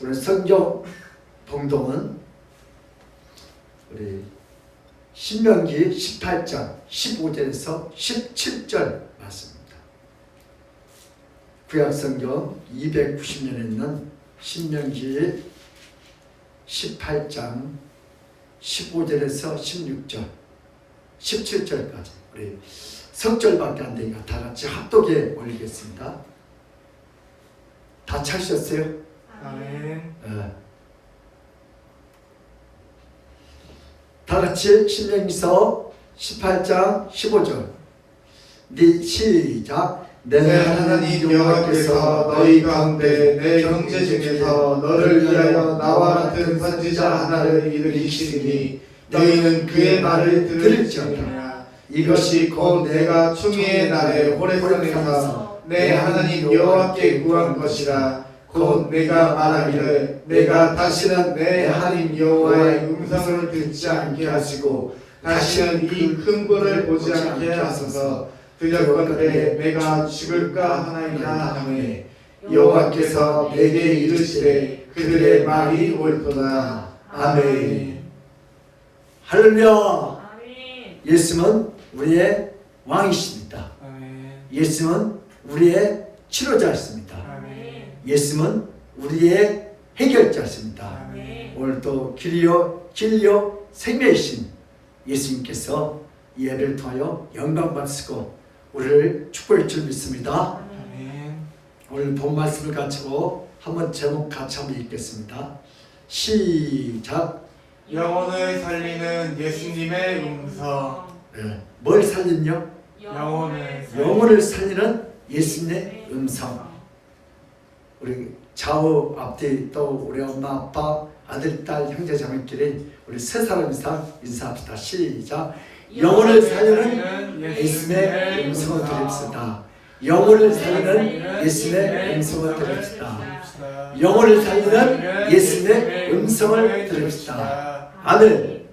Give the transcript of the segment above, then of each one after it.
오늘 성경 봉독은 우리 신명기 18장 15절에서 17절 말씀입니다. 구약성경 290년에 있는 신명기 18장 15절에서 16절 17절까지 우리 석절밖에 안 되니까 다 같이 합독에 올리겠습니다. 다 찾으셨어요? 아멘. 다 같이 신명기서 18장 15절 시작. 내 하나님 여호와께서 너희 가운데 내 형제 중에서 너를 위하여 나와 같은 선지자 하나를 일으키시니 너희는 그의 말을 들을지어다. 이것이 곧 내가 충의의 날에 호렙산에서 내 하나님 여호와께 구한 것이라. 곧 내가 말하기를 내가 다시는 내 하나님 여호와의 음성을 듣지 않게 하시고 다시는 이 큰 불을 보지 않게 하소서. 두렵건대 내가 죽을까 하나이다 하매 여호와께서 내게 이르시되 그들의 말이 옳도다. 아멘. 할렐루야. 아멘. 예수는 우리의 왕이십니다. 아멘. 예수는 우리의 치료자였습니다. 아멘. 예수는 우리의 해결자였습니다. 아멘. 오늘도 길이요 진리요 생명이신 예수님께서 이 예배를 통하여 영광 받으시고 우리를 축복할 줄 믿습니다. 아멘. 오늘 본 말씀을 가지고 한번 제목 같이 한번 읽겠습니다. 시작. 영혼을 살리는 예수님의 음성. 뭘 살린요? 영혼을 살리는 예수님의 음성. 우리 좌우 앞뒤 또 우리 엄마 아빠 아들 딸 형제 자매끼리 우리 세 사람 이상 인사합시다. 시작. 영혼을 살리는 예수님의 음성을 드립시다. 영혼을 살리는 예수님의 음성을 드립시다. 영혼을 살리는 예수님의 음성을 드립시다. 아멘.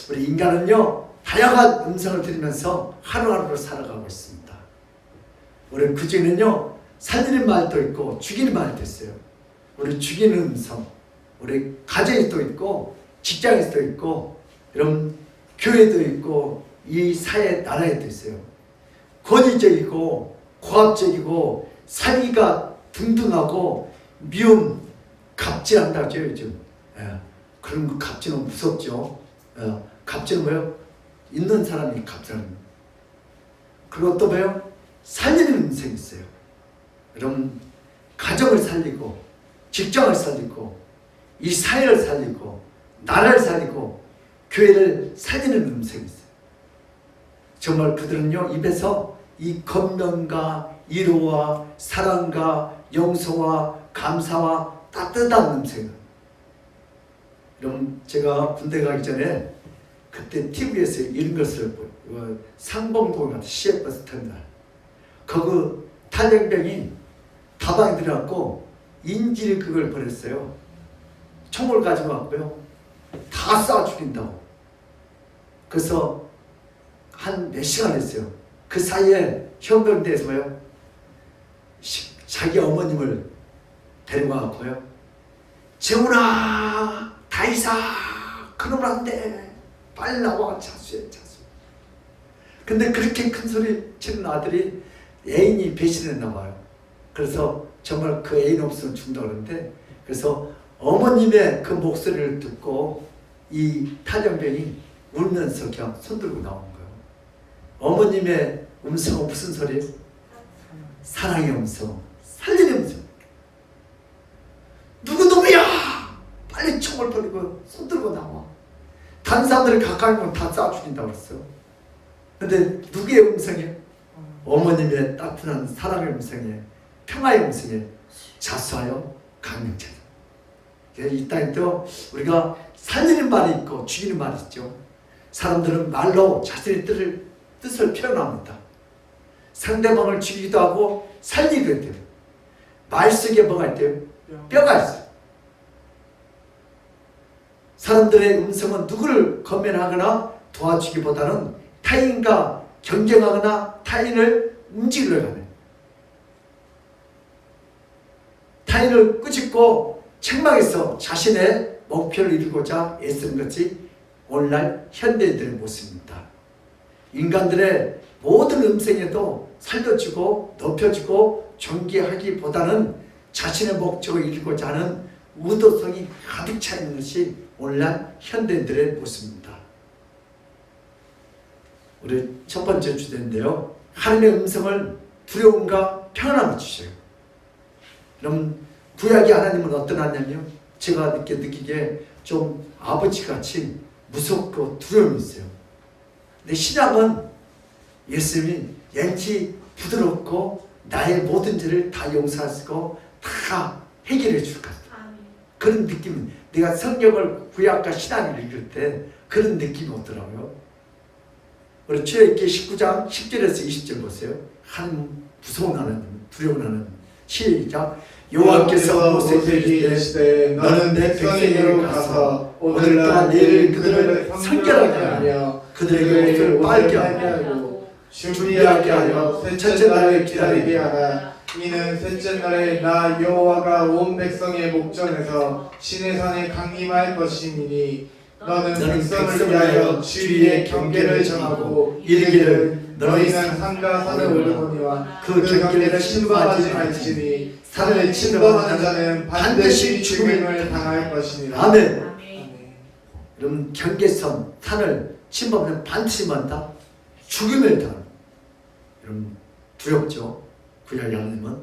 우리 인간은요 다양한 음성을 들으면서 하루하루를 살아가고 있습니다. 우리 그중에는요 살리는 말도 있고 죽이는 말도 있어요. 우리 죽이는 음성, 우리 가정이 또 있고 직장에서 또 있고 이런 교회도 있고 이 사회 나라에도 있어요. 권위적이고 고압적이고 살기가 둥둥하고 미움, 갑질한다죠 요즘. 그런 거 갑질은 무섭죠. 갑질은 뭐예요? 있는 사람이 갑질합니다. 그리고 또 뭐예요? 살리는 음성이 있어요. 여러분 가정을 살리고 직장을 살리고 이 사회를 살리고 나라를 살리고 교회를 살리는 음성이 있어요. 정말 그들은요 입에서 이 권면과 위로와 사랑과 용서와 감사와 따뜻한 음성을. 여러분 제가 군대 가기 전에 그때 TV에서 이런 것을 보고 상봉동 같은 시외버스 터미널 거기 탈영병이 다방에 들어갔고 인질 그걸 버렸어요. 총을 가지고 왔고요. 다 쏴 죽인다고. 그래서 한 몇 시간 했어요. 그 사이에 형병대에서 뭐요? 자기 어머님을 데리고 왔고요. 재훈아, 다이사, 그놈은 안 돼. 빨리 나와, 자수해, 자수. 근데 그렇게 큰 소리 치는 아들이 애인이 배신했나 봐요. 그래서 정말 그 애인 없으면 죽는다고 그러는데 그래서 어머님의 그 목소리를 듣고 이 탈영병이 울면서 그냥 손들고 나온 거예요. 어머님의 음성은 무슨 소리예요? 사랑의 음성, 살리는 음성. 누구 놈이야! 빨리 총을 버리고 손들고 나와. 다른 사람들이 가까이 오면 다 쏴 죽인다고 그랬어요. 근데 누구의 음성이에요? 어머님의 따뜻한 사랑의 음성이에요. 평화의 음성이에요. 자수하여 강력체다. 이 땅에도 우리가 살리는 말이 있고 죽이는 말이 있죠. 사람들은 말로 자신의 뜻을 표현합니다. 상대방을 죽이기도 하고 살리기도 해요. 말 속에 뭐가 있대요? 뼈가 있어요. 사람들의 음성은 누구를 건면하거나 도와주기보다는 타인과 경쟁하거나 타인을 움직이려고 하네. 타인을 꾸짖고 책망에서 자신의 목표를 이루고자 애쓰는 것이 오늘날 현대인들의 모습입니다. 인간들의 모든 음성에도 살려주고 높여주고 존귀하기보다는 자신의 목적을 이루고자 하는 의도성이 가득 차 있는 것이 오늘날 현대인들의 모습입니다. 우리 첫 번째 주제인데요. 하나님의 음성을 두려움과 평안함을 주셔요. 그럼 구약의 하나님은 어떤 하나님이요? 제가 느끼기에 좀 아버지같이 무섭고 두려움이 있어요. 근데 신약은 예수님이 왠지 부드럽고 나의 모든 죄를 다 용서하시고 다 해결해 줄 것 같아요. 그런 느낌, 내가 성경을 구약과 신약을 읽을 때 그런 느낌이 오더라고요. 우리 출애굽기 19장 10절에서 20절 보세요. 하나님 무서운 하나님, 두려운 하나님. 시작. 여호와께서 모세에게 이르시되 너는 백성에게로 가서 오늘과 내일 그들을 성결하게 하며 그들에게 옷을 빨게 하고 준비하게 하여 셋째 날을 기다리게 하라. 이는 셋째 날에 나 여호와가 온 백성의 목전에서 시내산에 강림할 것이니 너는 백성을 위하여 주위의 경계를 정하고 이르기를 너희는 산과 산을 오르거니와 그 경계를 침범하지 말지니 산을 침범하는 자는 반드시 죽음을 당할 것이니라. 아멘. 그럼 경계선 산을 침범하면 반드시 만다 죽음을 당한다. 여러분 두렵죠? 구약의 하나님은.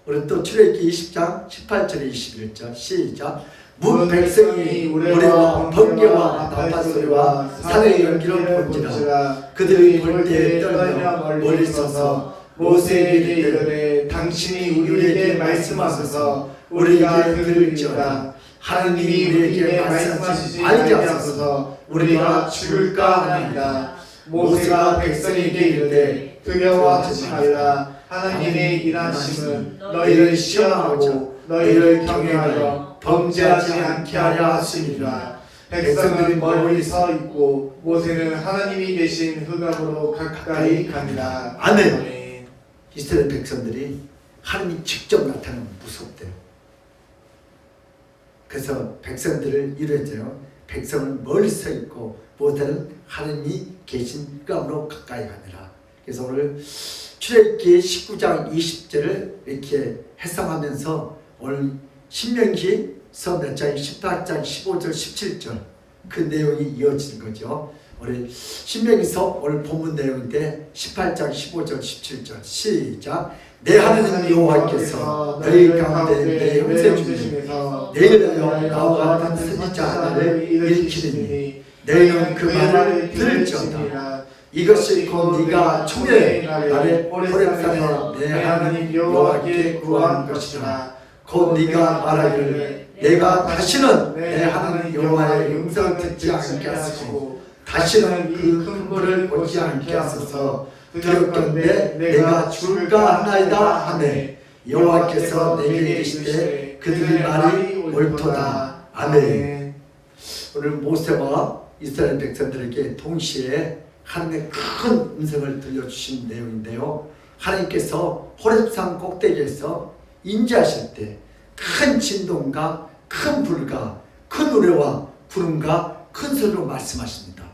우리 또 출애굽기 20장 18절에 21절 시작. 문 백성이 우레와 번개와 나팔 소리와 산의 연기를 본지라 그들이 볼 때 떨며 멀리 서서 모세에게 이르되 당신이 우리에게 말씀하소서 우리가 들을지어다. 하나님이 우리에게 말씀하시지 말게 하소서 우리가 죽을까 하나이다. 모세가 백성에게 이르되 두려워하지 말라. 하나님의 일하심은 너희를 시험하고 너희를 경외하여 범죄하지 않게 하려 하심이라. 백성은 멀리 서 있고 모세는 하나님이 계신 흑암으로 가까이 가니라. 아멘. 이스라엘 백성들이 하나님이 직접 나타나면 무섭대요. 그래서 백성들을 이루어져요. 백성은 멀리 서 있고 모세는 하나님이 계신 흑암으로 가까이 가니라. 그래서 오늘 출애굽기 19장 20절을 이렇게 해석하면서 오늘 신명기서 몇 장 18장 15절 17절 그 내용이 이어지는 거죠. 우리 신명기서 오늘 본문 내용인데 18장 15절 17절 시작. 내 하나님 여호와께서 너희 가운데 내 형제 중에서 내일 나와 같은 선지자 하나를 일으키리니 너희는 그 말을 들을지어다. 이것이 곧 네가 총회 날에 호렙산에 내 하나님 여호와께 구한 것이라. 곧 네가 말하기를 내가 다시는 내 하나님 여호와의 음성을 듣지 않게 하시고 다시는 그 큰 불을 보지 않게 하소서. 두렵건대 내가 죽을까 하나이다 하매 여호와께서 내게 이르시되 그들의 말이 옳도다. 아멘. 오늘 모세와 이스라엘 백성들에게 동시에 하나님의 큰 음성을 들려주신 내용인데요. 하나님께서 호렙산 꼭대기에서 임재하실 때 큰 진동과 큰 불과 큰 노래와 구름과 큰 소리로 말씀하십니다.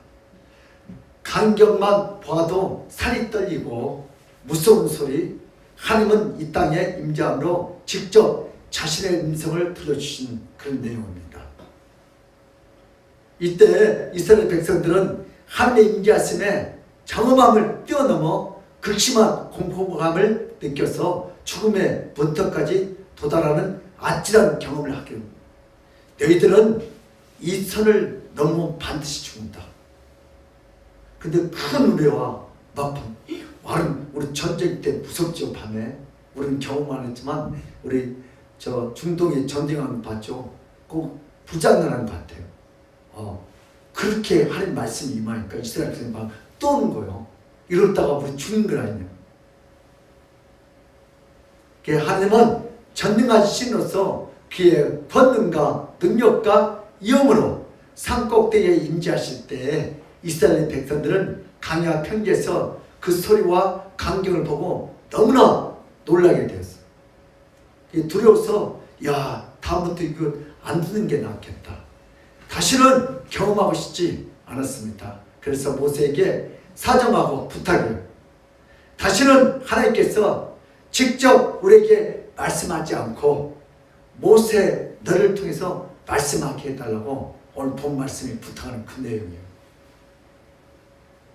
간격만 봐도 살이 떨리고 무서운 소리. 하나님은 이 땅에 임재함으로 직접 자신의 음성을 들려주신 그런 내용입니다. 이때 이스라엘 백성들은 하나님의 임재하심에 장엄함을 뛰어넘어 극심한 공포감을 느껴서 죽음의 문턱까지 도달하는 아찔한 경험을 하게 됩니다. 너희들은 이 선을 넘으면 반드시 죽는다. 근데 큰 우레와 나팔, 우리 전쟁 때 무섭죠. 밤에 우리는 경험 안 했지만 우리 저 중동에 전쟁하는 거 봤죠. 꼭 부장난하는 것 같아요. 그렇게 하나님 말씀이 임하니까 이스라엘 백성이 막 떠오는 거예요. 이러다가 우리 죽는 걸 아니냐. 하나님은 전능하신 신으로서 그의 권능과 능력과 위엄으로 산 꼭대기에 임재하실 때 이스라엘 백성들은 강야 평지에서 그 소리와 광경을 보고 너무나 놀라게 되었어요. 두려워서 야 다음부터 이거 안 듣는 게 낫겠다. 다시는 경험하고 싶지 않았습니다. 그래서 모세에게 사정하고 부탁해요. 다시는 하나님께서 직접 우리에게 말씀하지 않고 모세 너를 통해서 말씀하게 해달라고 오늘 본 말씀이 부탁하는 그 내용이에요.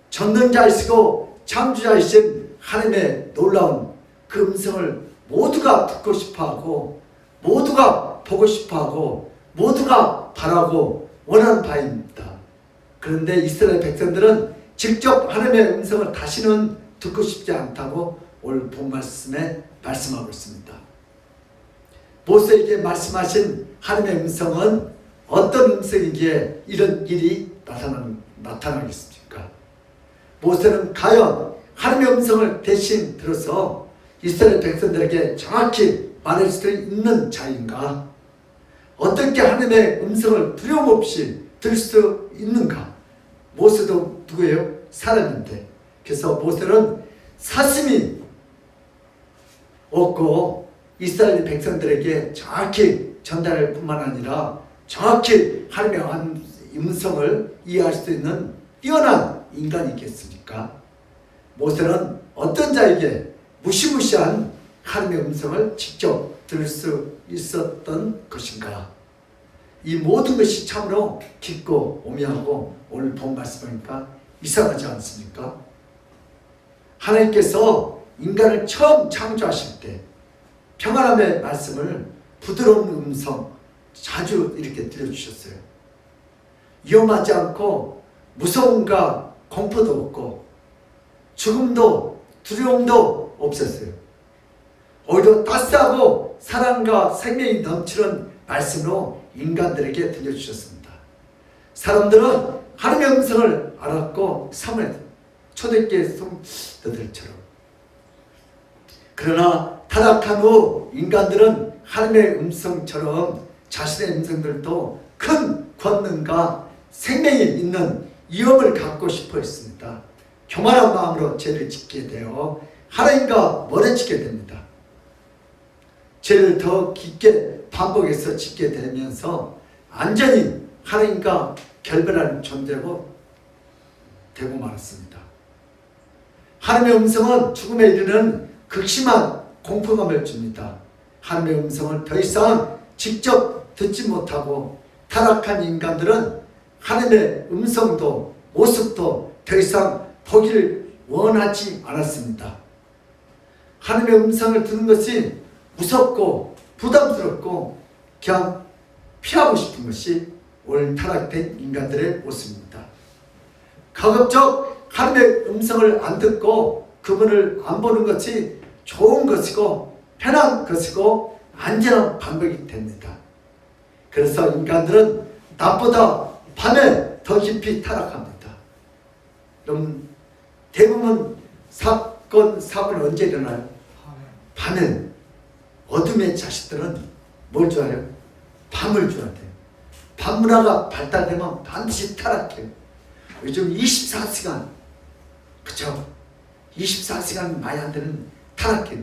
전능자이시고 창조자이신 하나님의 놀라운 그 음성을 모두가 듣고 싶어하고 모두가 보고 싶어하고 모두가 바라고 원하는 바입니다. 그런데 이스라엘 백성들은 직접 하나님의 음성을 다시는 듣고 싶지 않다고 오늘 본 말씀에 말씀하고 있습니다. 모세에게 말씀하신 하나님의 음성은 어떤 음성이기에 이런 일이 나타나겠습니까? 모세는 과연 하나님의 음성을 대신 들어서 이스라엘 백성들에게 정확히 말할 수 있는 자인가? 어떻게 하나님의 음성을 두려움 없이 들을 수 있는가? 모세도 누구예요? 사람인데. 그래서 모세는 사심이 없고 이스라엘 백성들에게 정확히 전달할 뿐만 아니라 정확히 하나님의 음성을 이해할 수 있는 뛰어난 인간이겠습니까? 모세는 어떤 자에게 무시무시한 하나님의 음성을 직접 들을 수 있었던 것인가? 이 모든 것이 참으로 깊고 오묘하고 오늘 본 말씀이니까 이상하지 않습니까? 하나님께서 인간을 처음 창조하실 때 평안함의 말씀을 부드러운 음성 자주 이렇게 들려주셨어요. 위험하지 않고 무서움과 공포도 없고 죽음도 두려움도 없었어요. 오히려 따스하고 사랑과 생명이 넘치는 말씀으로 인간들에게 들려주셨습니다. 사람들은 하나님의 음성을 알았고 사모했다. 초대교회 성도들처럼. 그러나 타락한 후 인간들은 하나님의 음성처럼 자신의 음성들도 큰 권능과 생명이 있는 위험을 갖고 싶어 했습니다. 교만한 마음으로 죄를 짓게 되어 하나님과 멀어지게 됩니다. 죄를 더 깊게 반복해서 짓게 되면서 완전히 하나님과 결별하는 존재고 되고 말았습니다. 하나님의 음성은 죽음에 이르는 극심한 공포감을 줍니다. 하나님의 음성을 더 이상 직접 듣지 못하고 타락한 인간들은 하나님의 음성도 모습도 더 이상 보기를 원하지 않았습니다. 하나님의 음성을 듣는 것이 무섭고 부담스럽고 그냥 피하고 싶은 것이 오늘 타락된 인간들의 모습입니다. 가급적 하나님의 음성을 안 듣고 그분을 안 보는 것이 좋은 것이고 편한 것이고 안전한 방법이 됩니다. 그래서 인간들은 낮보다 밤에 더 깊이 타락합니다. 여러분 대부분 사고는 언제 일어나요? 밤에. 어둠의 자식들은 뭘 좋아해요? 밤을 좋아해요. 밤문화가 발달되면 반드시 타락해요. 요즘 24시간 그쵸? 24시간 많이 안 되는 타락해요.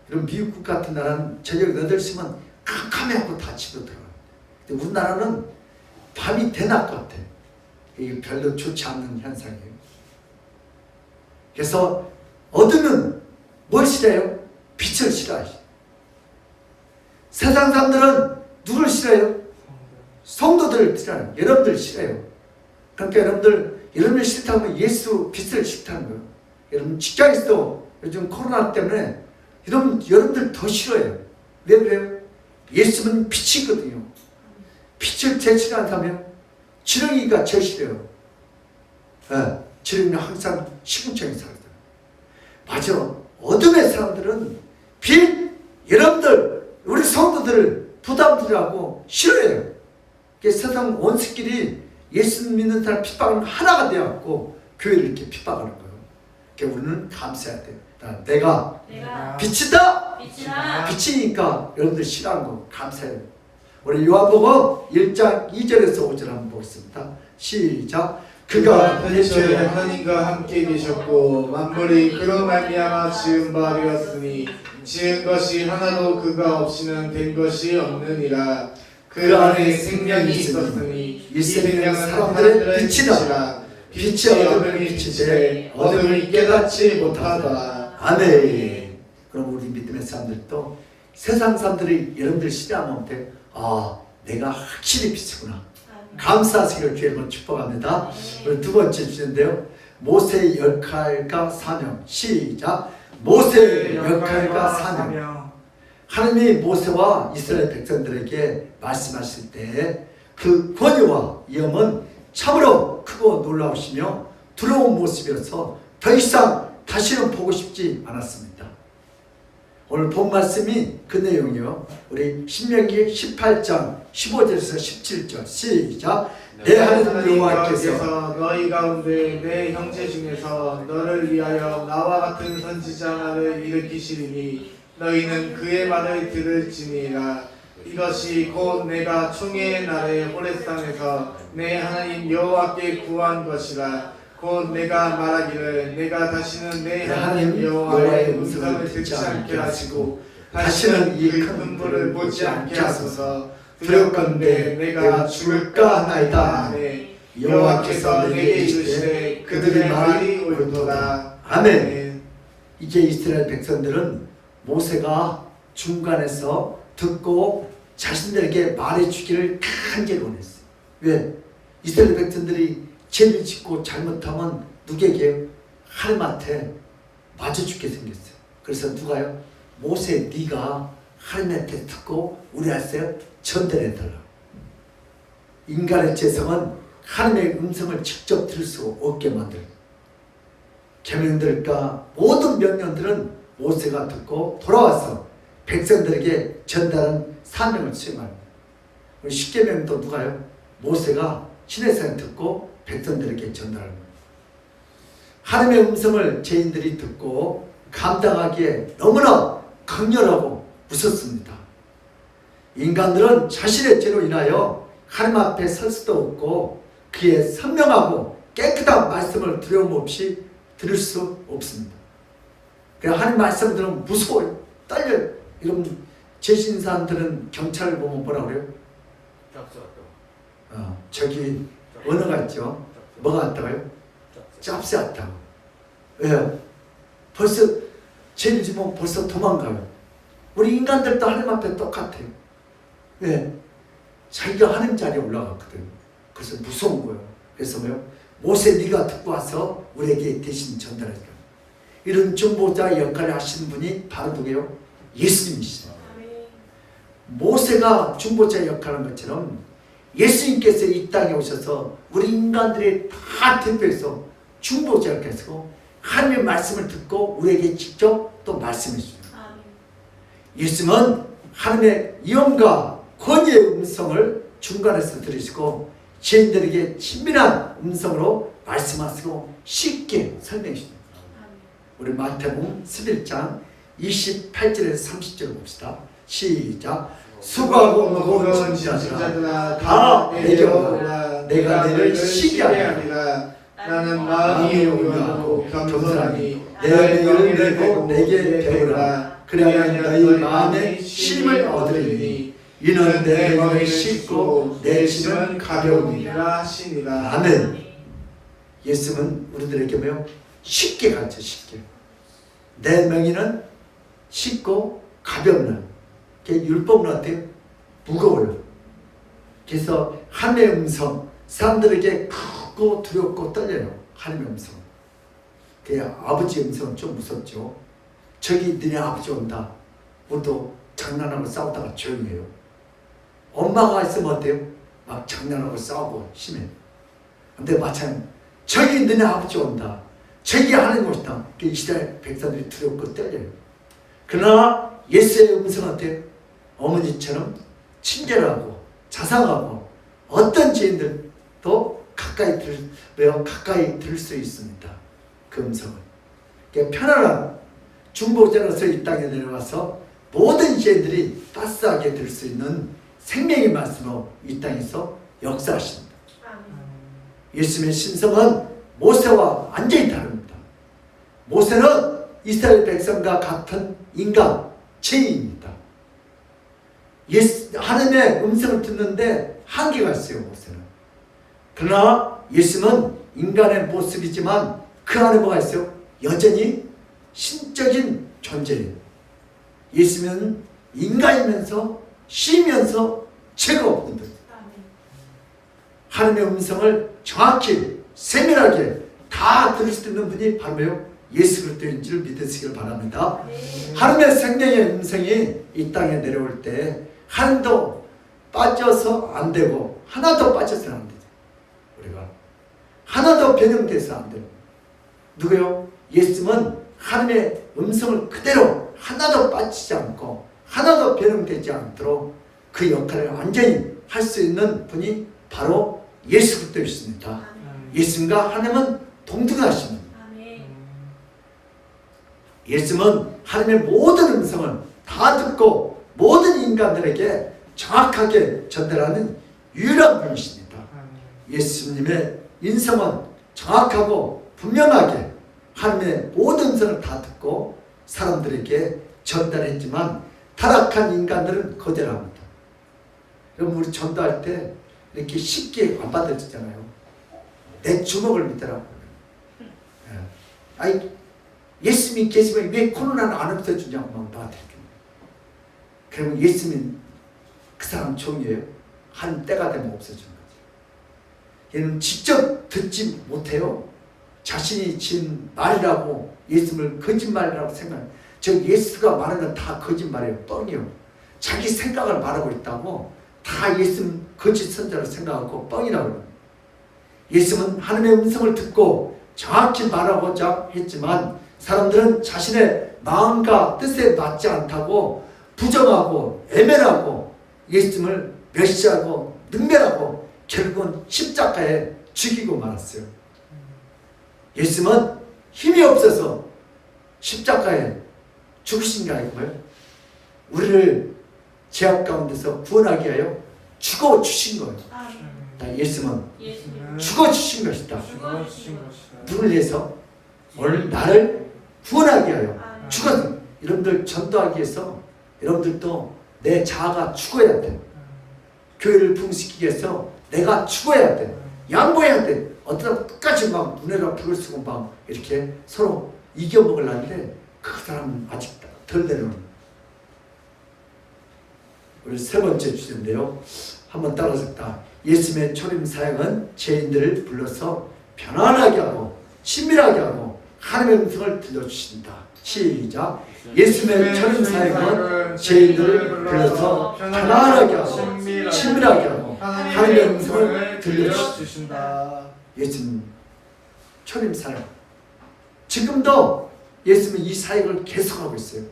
그럼 미국 같은 나라는 저녁 8시면 캄캄해하고 다 집에 들어가요. 근데 우리나라는 밤이 대낮 같아. 이게 별로 좋지 않는 현상이에요. 그래서 어둠은 뭘 싫어해요? 빛을 싫어하죠. 세상 사람들은 누굴 싫어해요? 성도들을 싫어해요. 여러분들 싫어해요. 그러니까 여러분들 싫다면 예수 빛을 싫다는 거예요. 여러분 직장에서도 요즘 코로나 때문에 여러분들 더 싫어해요. 왜 그래요? 예수는 빛이거든요. 빛을 제일 싫어하는 사람이요? 지렁이가 제일 싫어요. 지렁이는 항상 시궁창에 살거든요. 맞아. 어둠의 사람들은 여러분들 우리 성도들을 부담스러워하고 싫어해요. 세상 원수끼리 예수 믿는 사람 핍박은 하나가 되었고 교회를 이렇게 핍박하는 거예요. 그러니까 우리는 감사해야 돼요. 내가 빛이다. 빛이니까 여러분들 싫어하는 거 감사해요. 우리 요한복음 1장 2절에서 5절 한번 보겠습니다. 시작. 그가 태초에 하나님과 함께 계셨고 만물이 그로 말미암아 지은 바 되었으니 지은 것이 하나도 그가 없이는 된 것이 없느니라. 그 안에 생명이 있었으니 이 생명은 사람들의 빛이라. 빛이 어둠을 비치되 어둠을 깨닫지 못하더라. 아멘. 그럼 우리 믿음의 사람들도 세상 사람들이 여러분들 싫어하면 돼. 아, 내가 확실히 빛이구나. 감사하시길 주님을 축복합니다. 오늘 두 번째 주제인데요. 모세의 역할과 사명. 시작. 모세의 역할과 사명. 하나님이 모세와 이스라엘 백성들에게 말씀하실 때 그 권위와 위엄은 참으로 크고 놀라우시며 두려운 모습이어서 더 이상 다시는 보고 싶지 않았습니다. 오늘 본 말씀이 그 내용이요. 우리 신명기 18장 15절에서 17절 시작. 내 하나님 여호와께서 너희 가운데 내 형제 중에서 너를 위하여 나와 같은 선지자 하나를 일으키시리니 너희는 그의 말을 들을지니라. 이것이 곧 내가 총회의 날에 호렙산에서 내 하나님 여호와께 구한 것이라. 곧 내가 말하기를 내가 다시는 내 하나님 여호와의 음성을 듣지 않게 하시고 다시는 이 큰 불을 보지 않게 하소서. 두렵건대 내가 죽을까 하나이다 하매 여호와께서 내게 이르시되 그들의 말이 옳도다. 아멘. 이제 이스라엘 백성들은 모세가 중간에서 듣고 자신들에게 말해주기를 간절히 원했어요. 왜? 이스라엘 백성들이 죄를 짓고 잘못하면 누구에게? 하나님한테 맞아 죽게 생겼어요. 그래서 누가요? 모세 네가 하나님한테 듣고 우리한테 전달해달라. 인간의 죄성은 하나님의 음성을 직접 들을 수 없게 만들어요. 계명들과 모든 명령들은 모세가 듣고 돌아와서 백성들에게 전달한 사명을 수행합니다. 우리 십계명도 누가요? 모세가 시내산에 듣고 백성들에게 전달합니다. 하나님의 음성을 죄인들이 듣고 감당하기에 너무나 강렬하고 무섭습니다. 인간들은 자신의 죄로 인하여 하나님 앞에 설 수도 없고 그의 선명하고 깨끗한 말씀을 두려움 없이 들을 수 없습니다. 그래서 하나님 말씀 들으면 무서워요. 떨려요. 이런 죄진 사람들은 경찰을 보면 뭐라 그래요? 저기 언어가 있죠. 뭐가 왔다고요? 짭새 왔다고. 왜요? 벌써 죄를 지면 벌써 도망가요. 우리 인간들도 하나님 앞에 똑같아요. 왜? 자기가 하나님 자리에 올라갔거든요. 그래서 무서운 거예요. 그래서 뭐요? 모세 네가 듣고 와서 우리에게 대신 전달해줘. 이런 중보자 역할을 하시는 분이 바로 누구예요? 예수님이시죠. 모세가 중보자 역할을 한 것처럼 예수님께서 이 땅에 오셔서 우리 인간들의 다 대표해서 중보자 역할에서 하나님의 말씀을 듣고 우리에게 직접 또 말씀해 주죠. 예수님은 하나님의 위엄과 권위의 음성을 중간에서 들으시고 죄인들에게 친밀한 음성으로 말씀하시고 쉽게 설명해 주십니다. 우리 마태복음 11장 28절에서 30절을 봅시다. 시작. 수고하고 무거운 짐자들아 다 내게 오라. 내가 너를 쉬게 하리라. 나는 마음이 온유하고 겸손하니 내 영을 내고 내게 배우라. 그래야 너희 마음에 쉼을 얻으리니 이는 내 영을 씻고 내 짐은 가벼우니라 하시니라. 아멘. 예수는 우리들에게 뭐요? 쉽게 가르쳐. 쉽게. 내 명의는 쉽고 가볍나. 율법은 어때요? 무거워요. 그래서 하나님의 음성, 사람들에게 크고 두렵고 떨려요. 하나님의 음성. 그 아버지의 음성은 좀 무섭죠. 저기 너네 아버지 온다. 우리도 장난하고 싸우다가 조용히 해요. 엄마가 있으면 어때요? 막 장난하고 싸우고 심해. 근데 마찬가지. 저기 너네 아버지 온다. 저기 하나님 오시다. 이스라엘 백성들이 두렵고 떨려요. 그러나 예수의 음성은 어때요? 어머니처럼 친절하고 자상하고 어떤 죄인들도 가까이 들을 수 있습니다. 그 음성은. 그러니까 편안한 중보자로서 이 땅에 내려와서 모든 죄인들이 따스하게 들을 수 있는 생명의 말씀으로 이 땅에서 역사하십니다. 예수님의 신성은 모세와 완전히 다릅니다. 모세는 이스라엘 백성과 같은 인간, 죄인입니다. 하나님의 음성을 듣는데 한계가 있어요, 모세는. 그러나 예수님은 인간의 모습이지만 그 안에 뭐가 있어요? 여전히 신적인 존재예요. 예수님은 인간이면서 쉬면서 죄가 없는 분. 하나님의 음성을 정확히 세밀하게 다 들을 수 있는 분이 바로 뭐예요? 예수 그리스도인 줄 믿으시길 바랍니다. 하나님의 생명의 음성이 이 땅에 내려올 때 하나도 빠져서 안 되고 하나도 빠져서는 안 되죠. 우리가 하나도 변형돼서 안 돼요. 누구요? 예수님은 하나님의 음성을 그대로 하나도 빠지지 않고 하나도 변형되지 않도록 그 역할을 완전히 할 수 있는 분이 바로 예수 그리스도이십니다. 예수님과 하나님은 동등하십니다. 예수님은 하나님의 모든 음성을 다 듣고 모든 인간들에게 정확하게 전달하는 유일한 분이십니다. 예수님의 인성은 정확하고 분명하게 하나님의 모든 음성을 다 듣고 사람들에게 전달했지만 타락한 인간들은 거절합니다. 여러분, 우리 전도할 때 이렇게 쉽게 안 받아주잖아요. 내 주먹을 믿으라고. 아니, 예수님이 계시면 왜 코로나는 안 없어주냐고 막 나한테. 그러면 예수님은 그 사람 종이에요. 한 때가 되면 없어지는 거지. 얘는 직접 듣지 못해요. 자신이 진 말이라고 예수님을 거짓말이라고 생각해요. 저 예수가 말하는 건 다 거짓말이에요. 뻥이에요. 자기 생각을 말하고 있다고 다 예수님 거짓 선자로 생각하고 뻥이라고 해요. 예수님은 하나님의 음성을 듣고 정확히 말하고자 했지만 사람들은 자신의 마음과 뜻에 맞지 않다고 부정하고 애매하고 예수님을 멸시하고 능멸하고 결국은 십자가에 죽이고 말았어요. 예수님은 힘이 없어서 십자가에 죽으신 게 아니고요. 우리를 죄악 가운데서 구원하기 위하여 죽어주신 거예요. 예수님은 죽어주신 것이다. 누굴 위해서? 오늘 나를 구원하기 위하여 죽었다. 여러분들 전도하기 위해서 여러분들도 내 자아가 죽어야 돼. 교회를 부흥시키기 위해서 내가 죽어야 돼. 양보해야 돼. 어떤 끝까지 막 눈에다 불을 쓰고 막 이렇게 서로 이겨먹으려는데 그 사람은 아직 덜 되는. 우리 세 번째 주제인데요. 한번 따라서 예수님의 초림 사역은 죄인들을 불러서 편안하게 하고 친밀하게 하고 하나님의 음성을 들려주신다. 시작. 예수님의 초림 사역은 죄인들을 불러서 편안하게 하고 친밀하게 하고 하나님의 음성을 들려주신다. 예수님 초림 사역. 지금도 예수님은 이 사역을 계속하고 있어요.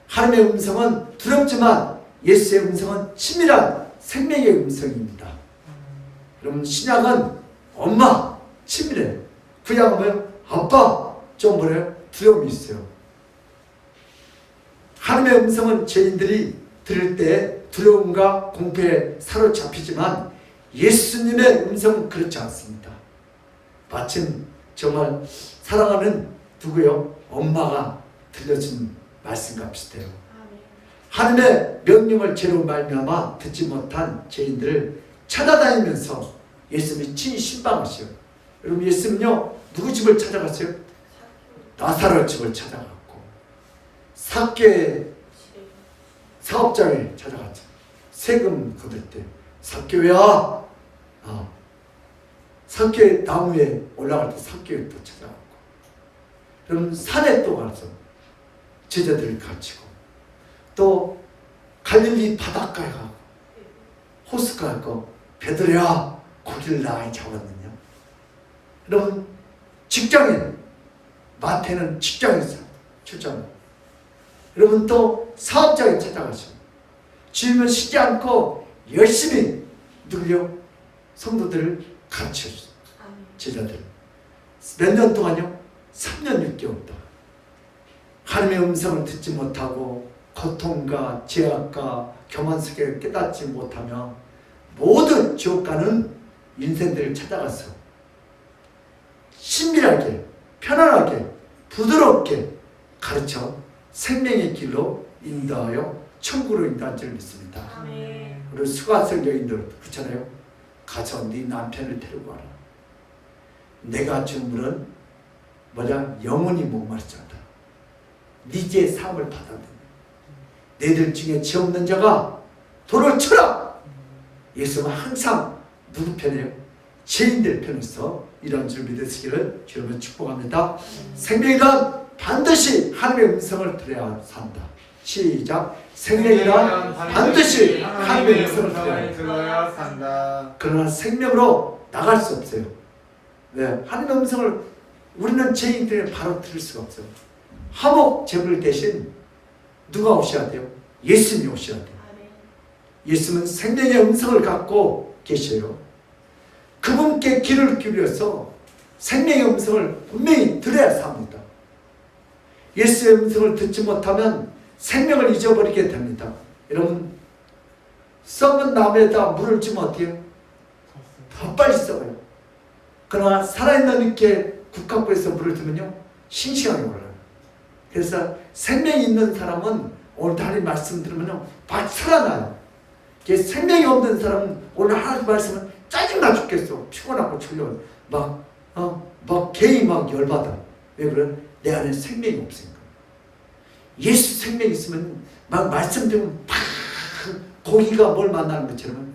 하나님의 음성은 두렵지만 예수의 음성은 친밀한 생명의 음성입니다. 여러분, 신약은 엄마 친밀해요. 구약은 뭐예요? 아빠 좀 뭐래요? 두려움이 있어요. 하나님의 음성은 죄인들이 들을 때 두려움과 공포에 사로잡히지만 예수님의 음성은 그렇지 않습니다. 마침 정말 사랑하는 누구요? 엄마가 들려준 말씀과 비슷해요. 하나님의 명령을 죄로 말미암아 듣지 못한 죄인들을 찾아다니면서 예수님이 친히 신방하셔요. 여러분, 예수님은요 누구 집을 찾아갔어요? 나사로 집을 찾아갔고 삭개의 사업장에 찾아갔죠. 세금 거둘 때 삭개야, 삭개 나무에 올라갈 때 삭개에 또 찾아갔고, 그럼 산에 또 가서 제자들을 가르치고, 또 갈릴리 바닷가에 가고 호숫가에 가고 베드로야 고기를 나이 잡았느냐. 여러분, 직장인 마태는 직장에서 출장. 여러분, 또 사업장에 찾아가시고 주님은 쉬지 않고 열심히 누구요? 성도들을 가르쳐주세요. 제자들 몇 년 동안요? 3년 6개월 동안 하나님의 음성을 듣지 못하고 고통과 죄악과 교만 속에 깨닫지 못하며 모두 지옥 가는 인생들을 찾아가서 친밀하게, 편안하게, 부드럽게 가르쳐 생명의 길로 인도하여 천국으로 인도한 줄 믿습니다. 아멘. 우리 수가성 여인들 그렇잖아요. 가서 네 남편을 데리고 와라. 내가 준 물은 뭐냐? 영원히 목마르지 않다. 네 죄의 사함을 받았느냐. 너희들 중에 죄 없는 자가 돌을 쳐라. 예수는 항상 누구 편이에요? 죄인들 편에서 이런 줄 믿으시기를 주님을 축복합니다. 생명이란 반드시 하나님의 음성을 들어야 산다. 시작. 생명이란 반드시 하나님의 음성을 들어야 산다. 그러나 생명으로 나갈 수 없어요. 네, 하나님의 음성을 우리는 죄인들이 바로 들을 수가 없어요. 화목 제물 대신 누가 오셔야 돼요? 예수님이 오셔야 돼요. 예수님은 생명의 음성을 갖고 계셔요. 그분께 귀를 기울여서 생명의 음성을 분명히 들어야 삽니다. 예수의 음성을 듣지 못하면 생명을 잊어버리게 됩니다. 여러분, 썩은 나무에다 물을 주면 어때요? 더 빨리 썩어요. 그러나 살아있는 이렇게 국화꽃에서 물을 주면요, 싱싱하게 올라요. 그래서 생명이 있는 사람은 오늘 하나님 말씀 들으면요, 막 살아나요. 생명이 없는 사람은 오늘 하나님 말씀은 짜증나 죽겠어. 피곤하고 졸려. 막 개이 막 열받아. 왜 그래? 내 안에 생명이 없으니까. 예수 생명이 있으면 막 말씀 들으면 팍 고기가 뭘 만나는 것처럼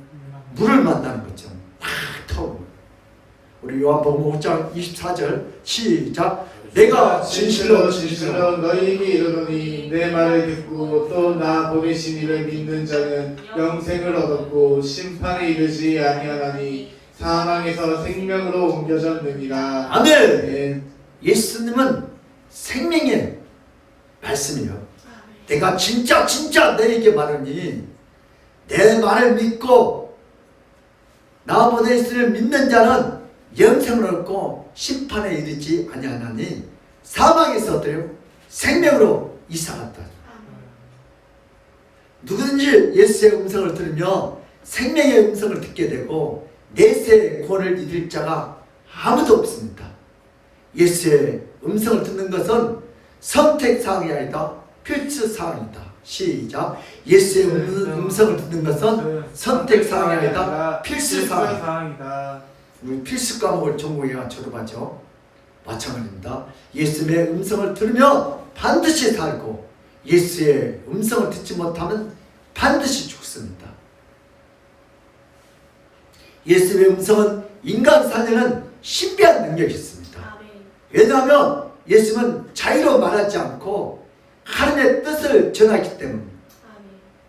물을 만나는 것처럼 팍 타오르는 거예요. 우리 요한복음 5장 24절 시작. 내가 진실로 진실로 너희에게 이르노니 내 말을 듣고 또 나 보내신 이를 믿는 자는 영생을 얻었고 심판에 이르지 아니하나니 사망에서 생명으로 옮겨졌느니라. 아멘. 예수님은 생명의 말씀이에요. 내가 진짜 너에게 말하니 내 말을 믿고 나 보내시를 믿는 자는 영생을 얻고 심판에 이르지 아니하나니 사망에서 어때요? 생명으로 이사갔다. 누구든지 예수의 음성을 들으며 생명의 음성을 듣게 되고 내세의 구원을 이룰 자가 아무도 없습니다. 예수의 음성을 듣는 것은 선택사항이 아니다. 필수사항이다. 시작. 예수의 음성을 듣는 것은 선택사항이 아니다. 필수사항이다. 우리 필수 과목을 전공해야 졸업하죠. 마찬가지입니다. 예수의 음성을 들으면 반드시 살고 예수의 음성을 듣지 못하면 반드시 죽습니다. 예수의 음성은 인간 살리는 신비한 능력이 있습니다. 왜냐하면 예수는 자유로 말하지 않고 하나님의 뜻을 전하기 때문에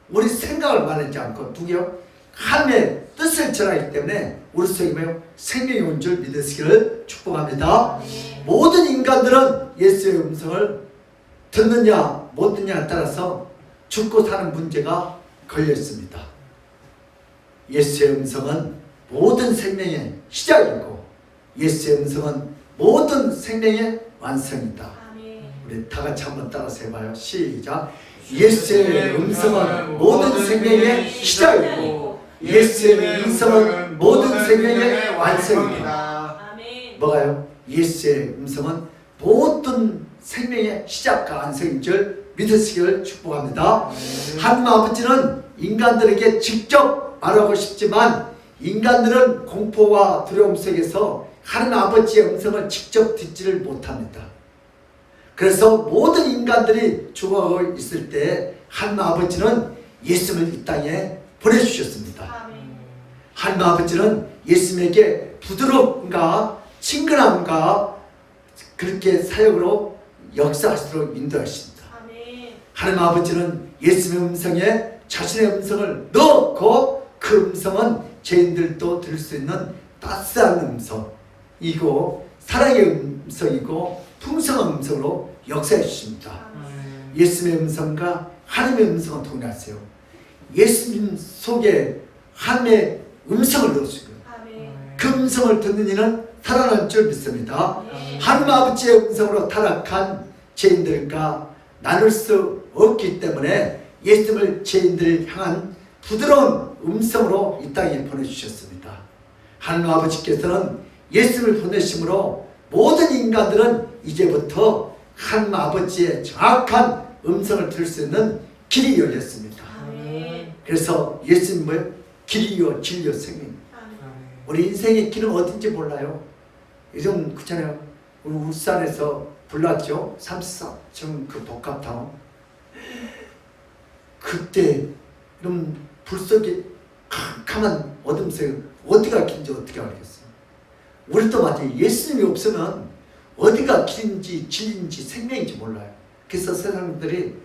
우리 생각을 말하지 않고 누구요? 하나님의 뜻을 전하기 때문에 우리 속에 생명이 온 줄 믿으시기를 축복합니다. 모든 인간들은 예수의 음성을 듣느냐 못 듣느냐에 따라서 죽고 사는 문제가 걸려 있습니다. 예수의 음성은 모든 생명의 시작이고 예수의 음성은 모든 생명의 완성이다. 우리 다 같이 한번 따라서 해봐요. 시작. 예수의 음성은 모든 생명의 시작이고 예수의 음성은 모든 생명의 완성이다. 뭐가요? 예수의 음성은 모든 생명의 시작과 완성인 줄 믿으시기를 축복합니다. 하나님 아버지는 인간들에게 직접 말하고 싶지만 인간들은 공포와 두려움 속에서 하나님 아버지의 음성을 직접 듣지를 못합니다. 그래서 모든 인간들이 죽어가고 있을 때 하나님 아버지는 예수님을 이 땅에 보내주셨습니다. 하나님 아버지는 예수님에게 부드러움과 친근함과 그렇게 사역으로 역사하시도록 인도하십니다. 하나님 아버지는 예수님의 음성에 자신의 음성을 넣고 그 음성은 죄인들도 들을 수 있는 따스한 음성이고 사랑의 음성이고 풍성한 음성으로 역사해 주십니다. 예수님의 음성과 하나님의 음성은 동일하세요. 예수님 속에 하나님의 음성을 넣으시고 그 음성을 듣는 이는 살아날 줄 믿습니다. 하나님 아버지의 음성으로 타락한 죄인들과 나눌 수 없기 때문에 예수님을 죄인들을 향한 부드러운 음성으로 이 땅에 보내주셨습니다. 하나님 아버지께서는 예수를 보내심으로 모든 인간들은 이제부터 하나님 아버지의 정확한 음성을 들을 수 있는 길이 열렸습니다. 그래서 예수님은 길이요 진리요 생명. 우리 인생의 길은 어딘지 몰라요. 요즘 그렇잖아요. 우리 울산에서 불났죠. 34층 그 복합타운. 그때 이런 불 속에 캄캄한 어둠 속에 어디가 길인지 어떻게 알겠어요. 우리도 마찬가지. 예수님이 없으면 어디가 길인지 진리인지 생명인지 몰라요. 그래서 세상들이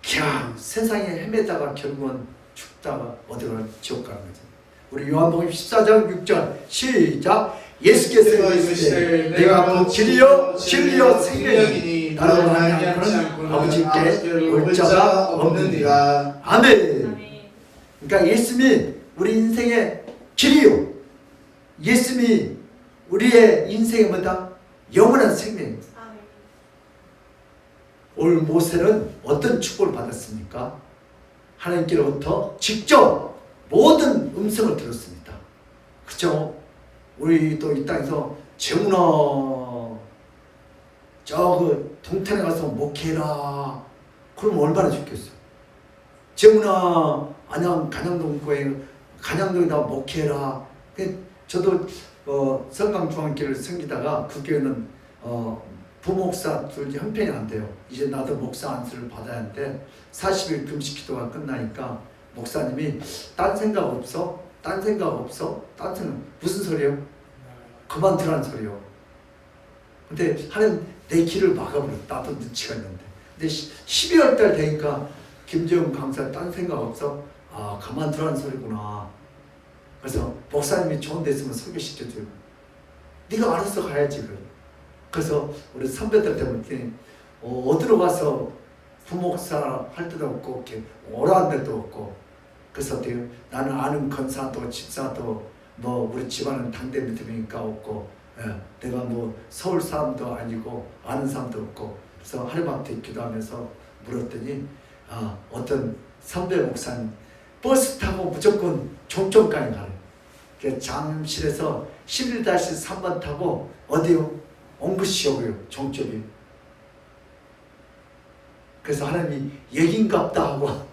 그냥 세상에 헤매다가 결국은 죽다가 어디가 지옥 가는 거죠. 우리 요한복음 14장 6절 시작. 예수께서 이르시되 내가 곧 길이요 진리요 생명이니 나로 말미암지 않고는 아버지께 올 자가 없느니라. 아멘. 그러니까 예수님이 우리 인생의 길이요. 예수님이 우리의 인생의 뭐다? 영원한 생명입니다. 오늘 모세는 어떤 축복을 받았습니까? 하나님께로부터 직접 모든 음성을 들었습니다. 그죠? 우리도 이 땅에서 재훈아 저 동탄에 가서 목회해라. 그럼 얼마나 좋겠어요. 재훈아 안양 간양동교회 간양동에다 목회해라. 저도 성강중앙교회를 섬기다가 그 교회는 부목사 둘 형편이 안 돼요. 이제 나도 목사 안수를 받아야 하는데 40일 금식 기도가 끝나니까 목사님이 딴 생각 없어? 딴 생각 없어? 딴 생각 무슨 소리요? 그만두라는 소리요. 근데 하나님 내 길을 막아버렸다. 나도 눈치가 있는데. 근데 12월 달 되니까 김재훈 강사 딴 생각 없어? 아 그만두라는 소리구나. 그래서 목사님이 좋은 데 있으면 소개시켜주고 네가 알아서 가야지. 그래서 우리 선배들한테 볼때 어디로 가서 부목사 할 때도 없고 이렇게 오라는 데도 없고 그래서 나는 아는 권사도 집사도 뭐 우리 집안은 당대 믿음이니까 없고 내가 뭐 서울 사람도 아니고 아는 사람도 없고 그래서 하나님 앞에 기도하면서 물었더니 어떤 선배 목사님 버스 타고 무조건 종점까지 가래. 잠실에서 11-3번 타고 어디요? 옹구시오고요. 종점이요. 그래서 하나님이 여긴갑다 하고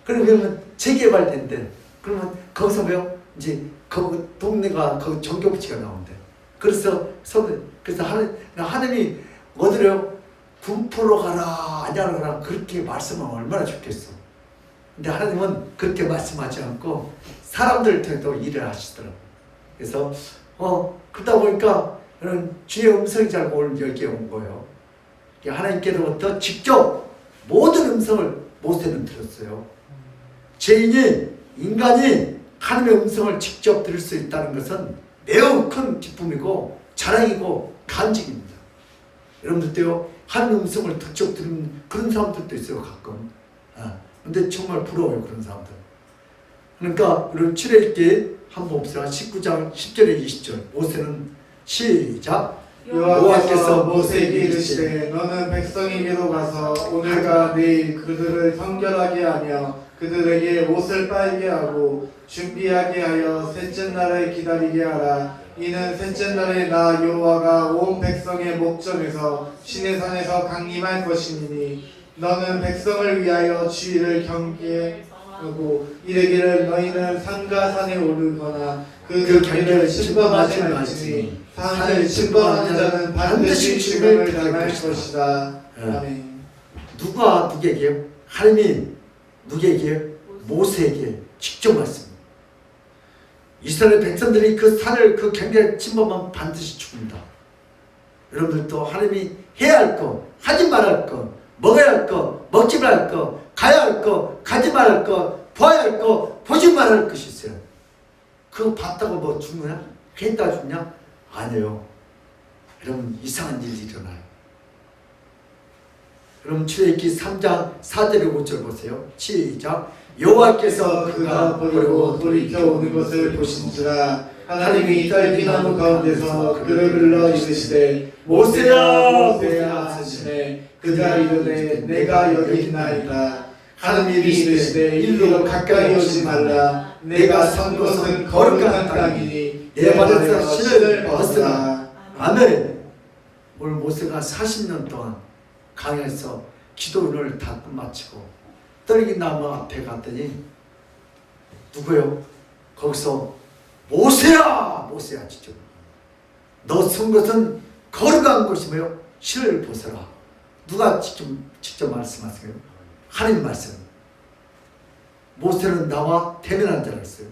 그러면 재개발된대. 그러면 거기서 뭐요? 이제 그 동네가 그 정교부치가 나온대. 그래서 하나님이 어디로 군포로 가라 안양으로 가라 그렇게 말씀하면 얼마나 좋겠어. 근데 하나님은 그렇게 말씀하지 않고 사람들을 통해서 일을 하시더라고요. 그래서 그러다 보니까 주의 음성이 잘 오늘 여기에 온 거예요. 하나님께로부터 직접 모든 음성을 모세는 들었어요. 인간이 하나님의 음성을 직접 들을 수 있다는 것은 매우 큰 기쁨이고 자랑이고 간증입니다. 여러분들도요 하나님의 음성을 직접 들은 그런 사람들도 있어요 가끔. 근데 정말 부러워요 그런 사람들. 그러니까 우리 출애굽기 한번 봅시다. 19장 10절에 20절 모세는 시작. 여호와께서 모세에게 이르시되 너는 백성에게로 가서 오늘과 내일 그들을 성결하게 하며 그들에게 옷을 빨게 하고 준비하게 하여 셋째 날을 기다리게 하라. 이는 셋째 날에 나 여호와가 온 백성의 목전에서 시내산에서 강림할 것이니 너는 백성을 위하여 주의를 경계하고 이르기를 너희는 산과 산에 오르거나 그 경계를 침범하지 말지니 산을 침범하는 자는 반드시 죽음을 당할 것이다. 아멘. 누가 누구에게요? 하나님이 누구에게요? 모세에게 직접 말씀합니다. 이스라엘 백성들이 그 산을 그 경계를 침범하면 반드시 죽는다. 여러분들도 하나님이 해야 할 거, 하지 말할 거, 먹어야 할 거, 먹지 말할 거, 가야 할 거, 가지 말할 거, 봐야 할 거, 보지 말할 것이 있어요. 그거 봤다고 뭐 죽느냐? 괜히 다 죽냐? 아니에요. 여러분 이상한 일이 일어나요. 여러분 출애굽기 3장 4절에 5절 보세요. 시작. 여호와께서 그가 버리고 돌이켜 오는 것을 보신지라 하나님이 딸기나무 가운데서 그를 불러 이르시되 모세야 모세야 하시매 그가 이르되 내가 여기 있나이다. 하느님이 이르시되 이리로 가까이 오지 말라. 내가 선 곳은 거룩한 땅이니 내 발에서 신을 벗으라. 아멘. 오늘 모세가 40년 동안 강에서 기도를 다 끝마치고 떨기 나무 앞에 갔더니 누구요? 거기서 모세야 모세야 직접 너 쓴 것은 거룩한 곳이며 신을 벗어라. 누가 직접 말씀하세요? 하나님 말씀. 모세는 나와 대면한 자라 했어요.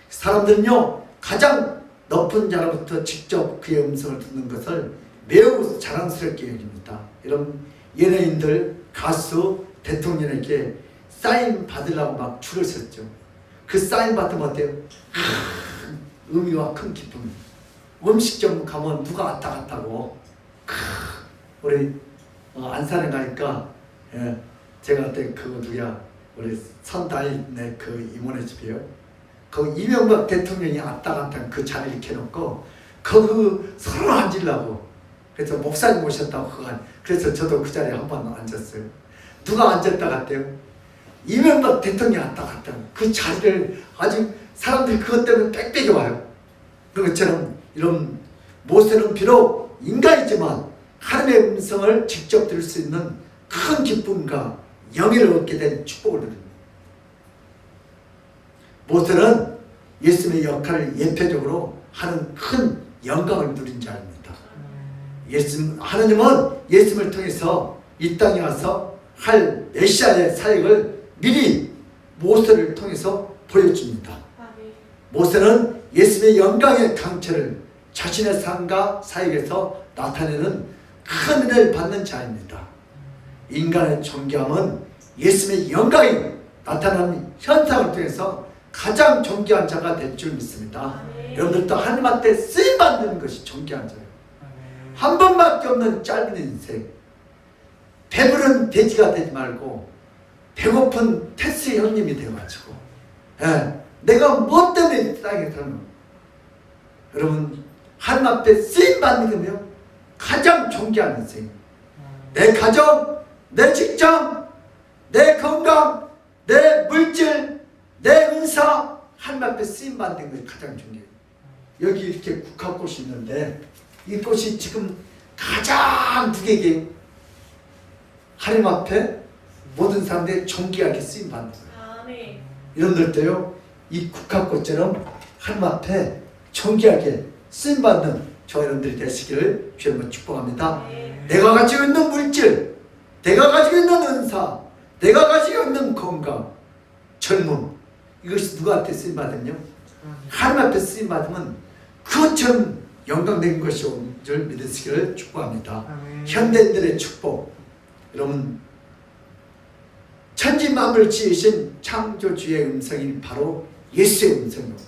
사람들은요 가장 높은 자로부터 직접 그의 음성을 듣는 것을 매우 자랑스럽게 여깁니다. 이런 연예인들, 가수, 대통령에게 사인 받으려고 막 줄을 섰죠. 그 사인 받으면 어때요? 의미와 큰 기쁨. 음식점 가면 누가 왔다 갔다고. 우리 안산에 가니까 제가 그때 그 누구야 우리 선다인의 그 이모네 집이에요. 그 이명박 대통령이 왔다 갔다 그 자리를 이렇게 놓고 그 서로 앉으려고 그래서 목사님 모셨다고 그래서 저도 그 자리에 한 번 앉았어요. 누가 앉았다 갔대요? 이명박 대통령이 왔다 갔다 그 자리를 아주 사람들이 그것 때문에 빽빽이 와요. 그것처럼 이런 모세는 비록 인간이지만 하나님의 음성을 직접 들을 수 있는 큰 기쁨과 영예를 얻게 된 축복을 드립니다. 모세는 예수님의 역할을 예표적으로 하는 큰 영광을 누린 자입니다. 하나님은 예수님을 통해서 이 땅에 와서 할 메시아의 사역을 미리 모세를 통해서 보여줍니다. 모세는 예수님의 영광의 강체를 자신의 삶과 사역에서 나타내는 큰 은혜를 받는 자입니다. 인간의 존경은 예수님의 영광이 나타나는 현상을 통해서 가장 존귀한 자가 될 줄 믿습니다. 여러분들도 하나님 앞에 쓰임받는 것이 존귀한 자예요. 한 번밖에 없는 짧은 인생. 배부른 돼지가 되지 말고 배고픈 테스 형님이 되어가지고 내가 뭐 때문에 이 땅에 사는 여러분 하나님 앞에 쓰임받는 거며 가장 존귀한 인생. 내 가정, 내 직장, 내 건강, 내 물질, 내 은사 하나님 앞에 쓰임받는 것이 가장 중요해요. 여기 이렇게 국화꽃이 있는데 이 꽃이 지금 가장 누구에게 하나님 앞에 모든 사람들이 존귀하게 쓰임받는 거예요. 여러분들도요 이 국화꽃처럼 하나님 앞에 존귀하게 쓰임받는 저 여러분들이 되시기를 주님으로 축복합니다. 내가 가지고 있는 물질, 내가 가지고 있는 은사, 내가 가지고 있는 건강, 젊음 이것이 누구한테 쓰임받으면요 하나님 앞에 쓰임받으면 그것처럼 영광된 것이 온 줄 믿으시기를 축복합니다. 현대인들의 축복. 여러분 천지 만물을 지으신 창조주의 음성이 바로 예수의 음성입니다.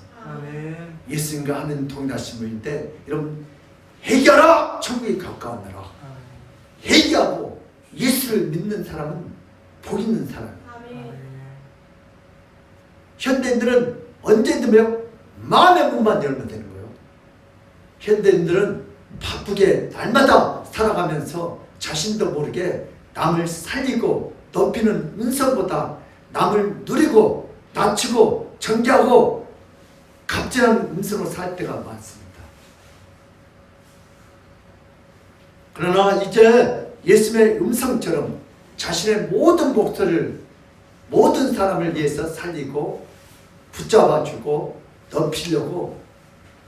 예수님과 하는 동일하신 분인데 여러분 회개하라 천국이 가까웠느라. 회개하고 예수를 믿는 사람은 복 있는 사람이에요. 현대인들은 언제든요 마음의 문만 열면 되는 거예요. 현대인들은 바쁘게 날마다 살아가면서 자신도 모르게 남을 살리고 높이는 은성보다 남을 누리고 낮추고 정죄하고 갑질한 음성으로 살 때가 많습니다. 그러나 이제 예수님의 음성처럼 자신의 모든 목소리를 모든 사람을 위해서 살리고 붙잡아주고 높이려고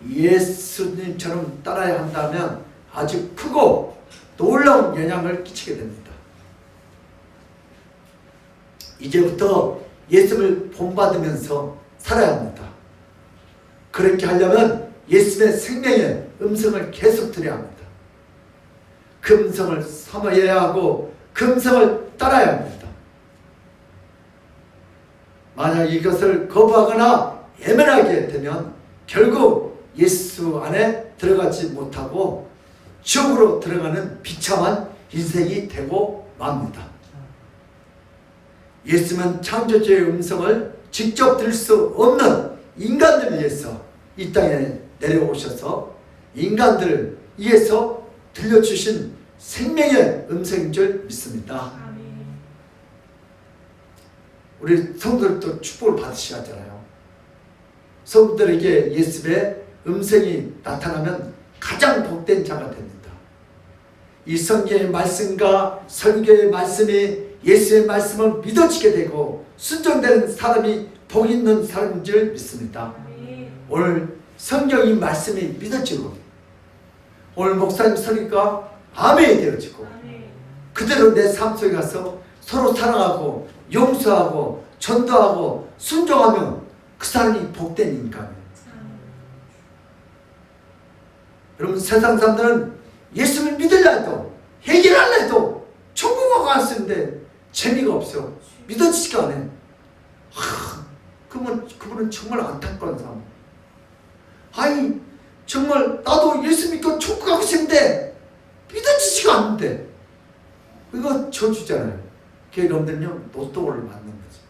예수님처럼 따라야 한다면 아주 크고 놀라운 영향을 끼치게 됩니다. 이제부터 예수님을 본받으면서 살아야 합니다. 그렇게 하려면 예수님의 생명의 음성을 계속 들어야 합니다. 그 음성을 삼아야 하고 그 음성을 따라야 합니다. 만약 이것을 거부하거나 예민하게 되면 결국 예수 안에 들어가지 못하고 지옥으로 들어가는 비참한 인생이 되고 맙니다. 예수님은 창조주의 음성을 직접 들을 수 없는 인간들을 위해서 이 땅에 내려오셔서 인간들을 위해서 들려주신 생명의 음성인 줄 믿습니다. 우리 성도들도 축복을 받으셔야 하잖아요. 성도들에게 예수의 음성이 나타나면 가장 복된 자가 됩니다. 이 성경의 말씀과 설교의 말씀이 예수의 말씀을 믿어지게 되고 순종되는 사람이 복 있는 사람인 줄 믿습니다. 오늘 성경의 말씀이 믿어지고 오늘 목사님 설교가 아멘이 되어지고 그대로 내 삶 속에 가서 서로 사랑하고 용서하고 전도하고 순종하면 그 사람이 복된 인간이에요. 여러분, 세상 사람들은 예수를 믿으려 해도 해결하려 해도 천국에 갔는데 재미가 없어. 믿어지지가 않아. 그분은 정말 안타까운 사람. 아니 정말 나도 예수 믿고 천국 가고 싶은데 믿어지지가 않는데 이거 저주잖아요. 여러분들은요 노또를 맞는 거죠.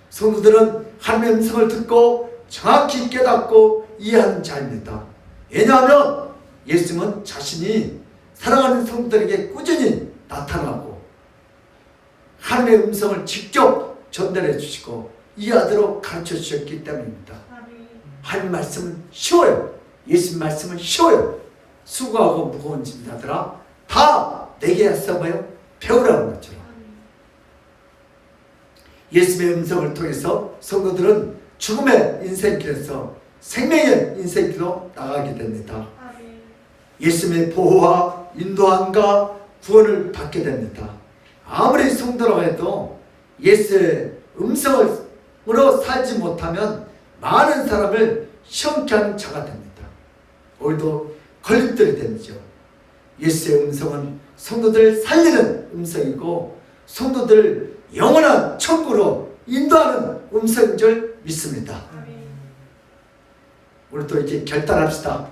성도들은 하나님의 음성을 듣고 정확히 깨닫고 이해하는 자입니다. 왜냐하면 예수님은 자신이 사랑하는 성도들에게 꾸준히 나타나고 하나님의 음성을 직접 전달해 주시고 이해하도록 가르쳐 주셨기 때문입니다. 하나님 말씀은 쉬워요. 예수님 말씀은 쉬워요. 수고하고 무거운 짐자들아 다 내게 와서 뭐요? 배우라는 것처럼. 예수님의 음성을 통해서 성도들은 죽음의 인생길에서 생명의 인생길로 나가게 됩니다. 예수님의 보호와 인도함과 구원을 받게 됩니다. 아무리 성도라고 해도 예수의 음성으로 살지 못하면 많은 사람을 시험케 하는 자가 됩니다. 오늘도 걸림돌이 되죠. 예수의 음성은 성도들을 살리는 음성이고 성도들을 영원한 천국으로 인도하는 음성인 줄 믿습니다. 오늘도 이렇게 결단합시다.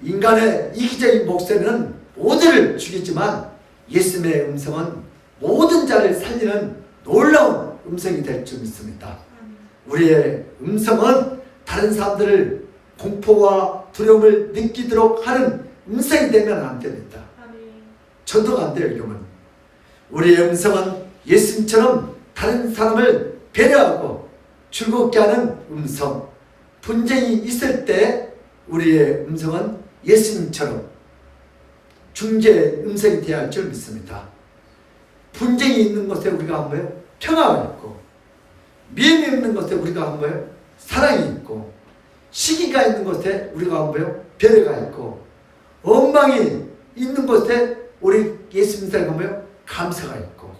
인간의 이기적인 목소리는 모두를 죽이지만 예수님의 음성은 모든 자를 살리는 놀라운 음성이 될 줄 믿습니다. 우리의 음성은 다른 사람들을 공포와 두려움을 느끼도록 하는 음성이 되면 안 됩니다. 전도가 안 돼요. 이러면 우리의 음성은 예수님처럼 다른 사람을 배려하고 즐겁게 하는 음성. 분쟁이 있을 때 우리의 음성은 예수님처럼 중재 음성이 되어야 할 줄 믿습니다. 분쟁이 있는 곳에 우리가 한 거예요? 평화가 있고, 미움이 있는 곳에 우리가 한 거예요? 사랑이 있고, 시기가 있는 곳에 우리가 한 거예요? 배려가 있고, 원망이 있는 곳에 우리 예수 믿는 한 거예요? 감사가 있고.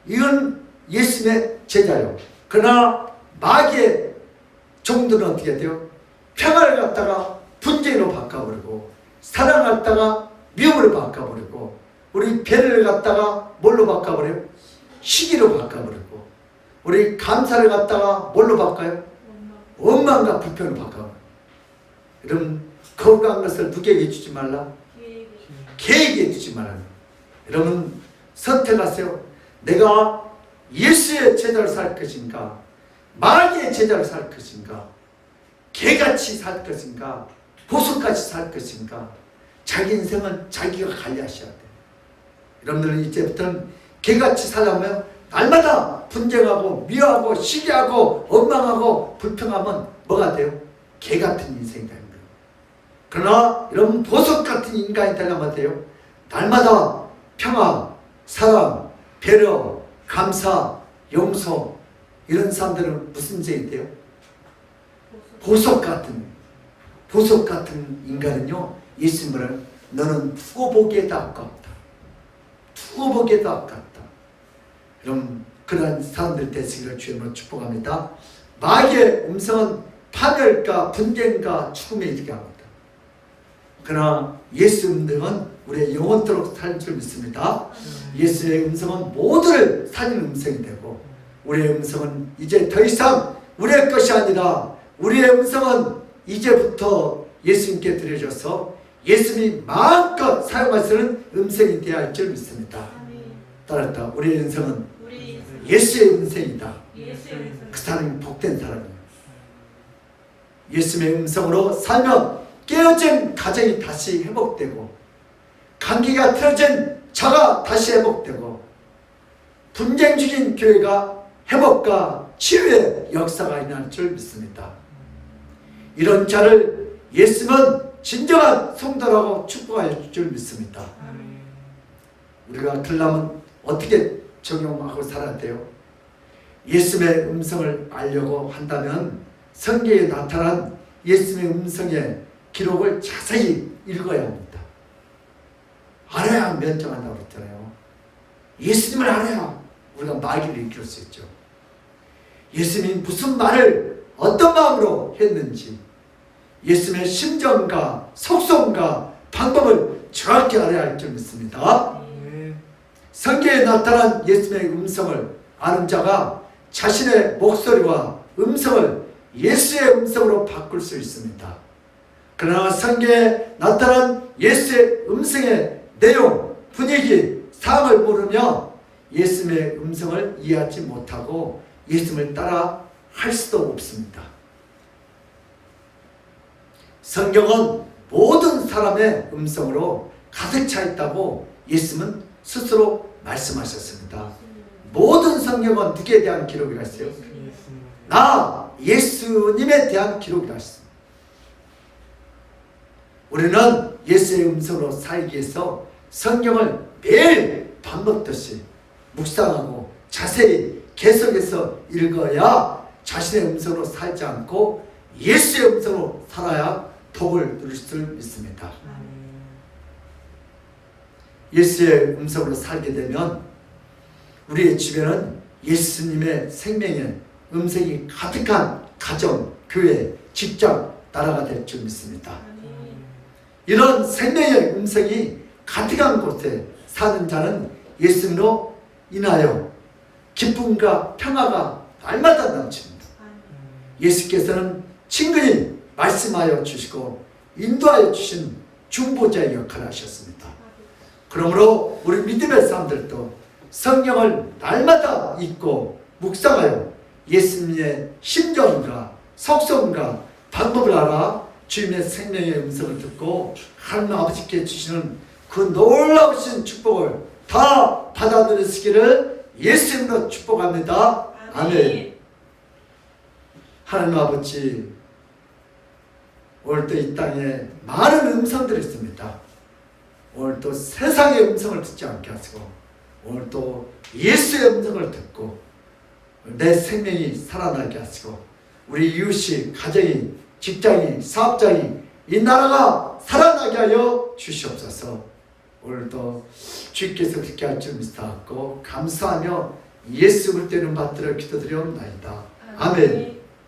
이건 예수님의 제자요. 그러나 마귀의 종들은 어떻게 돼요? 평화를 갖다가 분쟁으로 바꿔버리고, 사랑을 갖다가 미움으로 바꿔버리고, 우리 배려를 갖다가 뭘로 바꿔버려요? 시기로 바꿔버리고, 우리 감사를 갖다가 뭘로 바꿔요? 원망과 불평으로 바꿔버려요. 여러분, 거룩한 것을 누구에게 주지 말라? 개에게 주지 말라. 여러분, 선택하세요. 내가 예수의 제자로 살 것인가? 마귀의 제자로 살 것인가? 개같이 살 것인가? 보석같이 살 것인가? 자기 인생은 자기가 관리하셔야 돼요. 여러분들은 이제부터는 개같이 살려면 날마다 분쟁하고 미워하고 시기하고 원망하고 불평하면 뭐가 돼요? 개 같은 인생이 되는 거예요. 그러나 여러분 보석 같은 인간이 되려면 돼요. 날마다 평화, 사랑, 배려, 감사, 용서 이런 사람들은 무슨 인생이 돼요? 보석 같은 인간은요 예수님을 너는 두고 보기에도 아깝다. 두고 보기에도 아깝다. 여러분 그런 사람들 되시기를 주님으로 축복합니다. 마귀의 음성은 파멸과 분쟁과 죽음에 이르게 합니다. 그러나 예수 음성은 우리의 영원토록 살 줄 믿습니다. 예수의 음성은 모두를 살리는 음성이 되고 우리의 음성은 이제 더 이상 우리의 것이 아니라 우리의 음성은 이제부터 예수님께 드려져서 예수님이 마음껏 사용하시는 음성이 되어야 할 줄 믿습니다. 따랐다. 우리의 음성은 예수의 음성이다. 그 사람이 복된 사람이에요. 예수님의 음성으로 살면 깨어진 가정이 다시 회복되고 감기가 틀어진 자가 다시 회복되고 분쟁 중인 교회가 회복과 치유의 역사가 일어날 줄 믿습니다. 이런 자를 예수는 진정한 성도라고 축복할 줄 믿습니다. 우리가 그러려면 어떻게 적용하고 살아야 돼요? 예수의 음성을 알려고 한다면 성경에 나타난 예수의 음성의 기록을 자세히 읽어야 합니다. 알아야 면정한다고 그랬잖아요. 예수님을 알아야 우리가 마귀를 이길 수 있죠. 예수님이 무슨 말을 어떤 마음으로 했는지 예수님의 심정과 속성과 방법을 정확히 알아야 할 줄 믿습니다. 성경에 나타난 예수님의 음성을 아는 자가 자신의 목소리와 음성을 예수의 음성으로 바꿀 수 있습니다. 그러나 성경에 나타난 예수의 음성의 내용, 분위기, 상황을 모르며 예수님의 음성을 이해하지 못하고 예수님을 따라 할 수도 없습니다. 성경은 모든 사람의 음성으로 가득 차 있다고 예수님은 스스로 말씀하셨습니다. 모든 성경은 누구에 대한 기록이라 했어요? 나 예수님에 대한 기록이라 했습니다. 우리는 예수의 음성으로 살기 위해서 성경을 매일 밥 먹듯이 묵상하고 자세히 계속해서 읽어야 자신의 음성으로 살지 않고 예수의 음성으로 살아야 복을 누릴 줄 믿습니다. 예수의 음성으로 살게 되면 우리의 주변은 예수님의 생명의 음성이 가득한 가정, 교회, 직장, 나라가 될 줄 믿습니다. 이런 생명의 음성이 가득한 곳에 사는 자는 예수님으로 인하여 기쁨과 평화가 날마다 넘칩니다. 예수께서는 친근히 말씀하여 주시고 인도하여 주신 중보자의 역할을 하셨습니다. 그러므로 우리 믿음의 사람들도 성경을 날마다 읽고 묵상하여 예수님의 심정과 속성과 방법을 알아 주님의 생명의 음성을 듣고 하나님 아버지께 주시는 그 놀라우신 축복을 다 받아들이시기를 예수님으로 축복합니다. 아멘. 하나님 아버지, 오늘도 이 땅에 많은 음성들이 있습니다. 오늘도 세상의 음성을 듣지 않게 하시고 오늘도 예수의 음성을 듣고 내 생명이 살아나게 하시고 우리 이웃이, 가정이, 직장이, 사업장이, 이 나라가 살아나게 하여 주시옵소서. 오늘도 주께서 그렇게 할 줄 믿사옵고 감사하며 예수 그리스도의 이름 받들어 기도드리옵나이다. 아멘.